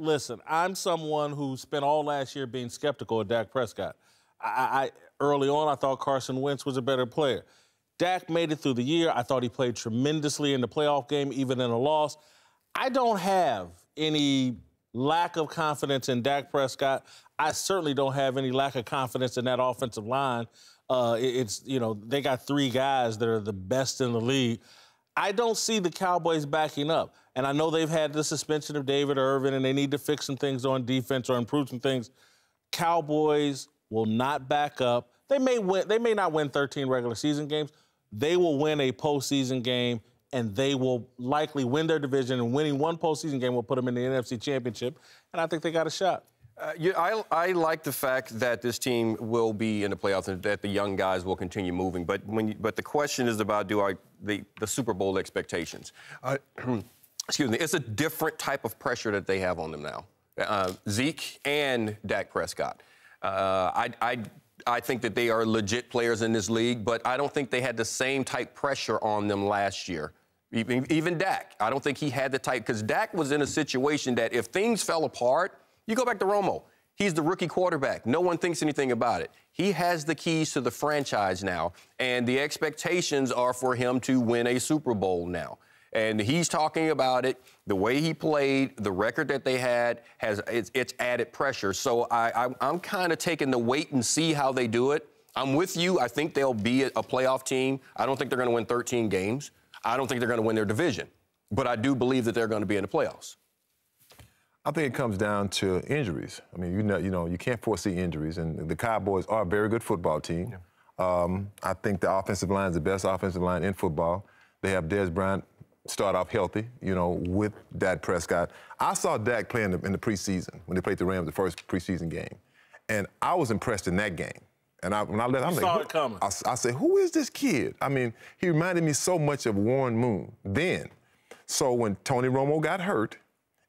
Listen, I'm someone who spent all last year being skeptical of Dak Prescott. Early on, I thought Carson Wentz was a better player. Dak made it through the year. I thought he played tremendously in the playoff game, even in a loss. I don't have any lack of confidence in Dak Prescott. I certainly don't have any lack of confidence in that offensive line. They got three guys that are the best in the league. I don't see the Cowboys backing up. And I know they've had the suspension of David Irvin, and they need to fix some things on defense or improve some things. Cowboys will not back up. They may not win 13 regular season games. They will win a postseason game, and they will likely win their division, and winning one postseason game will put them in the NFC Championship, and I think they got a shot. I like the fact that this team will be in the playoffs and that the young guys will continue moving. But the question is about the Super Bowl expectations. Excuse me. It's a different type of pressure that they have on them now. Zeke and Dak Prescott. I think that they are legit players in this league, but I don't think they had the same type pressure on them last year. Even Dak. I don't think he had the type, because Dak was in a situation that if things fell apart, you go back to Romo. He's the rookie quarterback. No one thinks anything about it. He has the keys to the franchise now, and the expectations are for him to win a Super Bowl now. And he's talking about it. The way he played, the record that they had, it's added pressure. So I'm kind of taking the wait and see how they do it. I'm with you. I think they'll be a playoff team. I don't think they're going to win 13 games. I don't think they're going to win their division. But I do believe that they're going to be in the playoffs. I think it comes down to injuries. I mean, you can't foresee injuries, and the Cowboys are a very good football team. Yeah. I think the offensive line is the best offensive line in football. They have Dez Bryant start off healthy, with Dak Prescott. I saw Dak playing in the preseason when they played the Rams the first preseason game, and I was impressed in that game. And when I left, I'm saw it coming. I said, who is this kid? I mean, he reminded me so much of Warren Moon then. So when Tony Romo got hurt,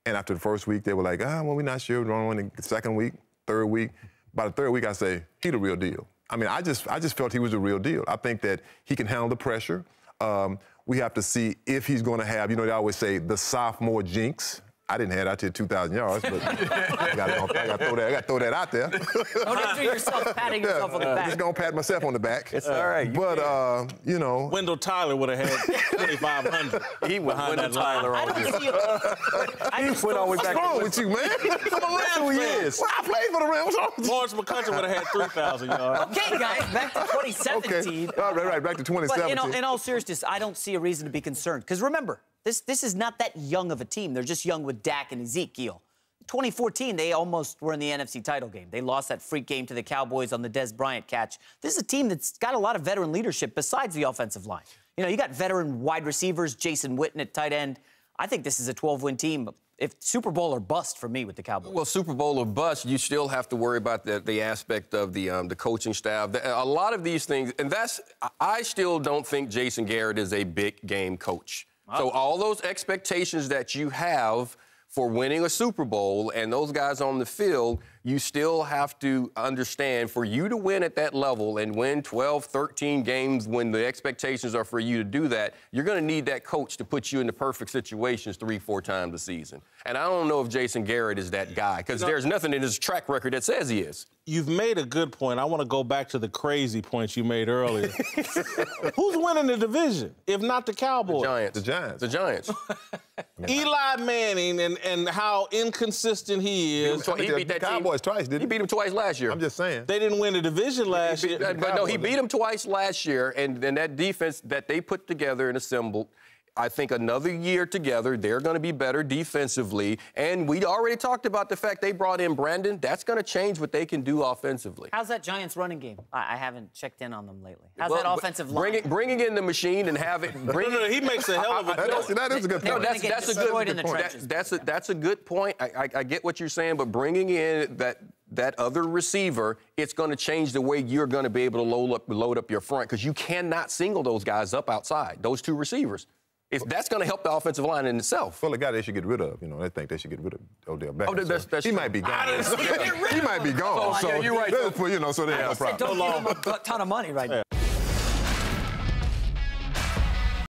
and after the first week, they were like, well, we're not sure. We're going to win the second week, third week. By the third week, I say, he the real deal. I mean, I just felt he was the real deal. I think that he can handle the pressure. We have to see if he's going to have, they always say, the sophomore jinx. I didn't have that till 2,000 yards, but I got to throw that out there. Don't do yourself patting yourself on the back. Just going to pat myself on the back. It's all right. But, Wendell Tyler would have had 2,500. He went behind that Tyler all year. He went all the way back. What's wrong with you, man? For the Rams, he is. Well, I played for the Rams. What's wrong with you? Lawrence McCutcheon would have had 3,000 yards. Okay, guys, back to 2017. Okay. Right, back to 2017. But in all seriousness, I don't see a reason to be concerned. Because remember, this is not that young of a team. They're just young with Dak and Ezekiel. 2014, they almost were in the NFC title game. They lost that freak game to the Cowboys on the Dez Bryant catch. This is a team that's got a lot of veteran leadership besides the offensive line. You got veteran wide receivers, Jason Witten at tight end. I think this is a 12-win team. If Super Bowl or bust for me with the Cowboys. Well, Super Bowl or bust, you still have to worry about the aspect of the coaching staff. A lot of these things, and I still don't think Jason Garrett is a big game coach. So all those expectations that you have for winning a Super Bowl and those guys on the field, you still have to understand for you to win at that level and win 12, 13 games when the expectations are for you to do that, you're going to need that coach to put you in the perfect situations 3-4 times a season. And I don't know if Jason Garrett is that guy because there's nothing in his track record that says he is. You've made a good point. I want to go back to the crazy points you made earlier. Who's winning the division, if not the Cowboys? The Giants. The Giants. The Giants. Eli Manning and how inconsistent he is. He beat that Cowboys twice, didn't he? He beat him twice last year. I'm just saying. They didn't win the division last year. But no, he beat him twice last year, and that defense that they put together and assembled, I think another year together, they're going to be better defensively. And we already talked about the fact they brought in Brandon. That's going to change what they can do offensively. How's that Giants running game? I haven't checked in on them lately. How's that offensive line? Bringing in the machine and have it. He makes a hell of a that is a good point. That's a good point. That's a good point. I get what you're saying, but bringing in that other receiver, it's going to change the way you're going to be able to load up your front because you cannot single those guys up outside, those two receivers. If that's going to help the offensive line in itself. Well, the guy they should get rid of, they think they should get rid of Odell Beckham. He might be gone. He might be gone. Oh, so yeah, you're right. So they have a problem. Don't give him a ton of money right now.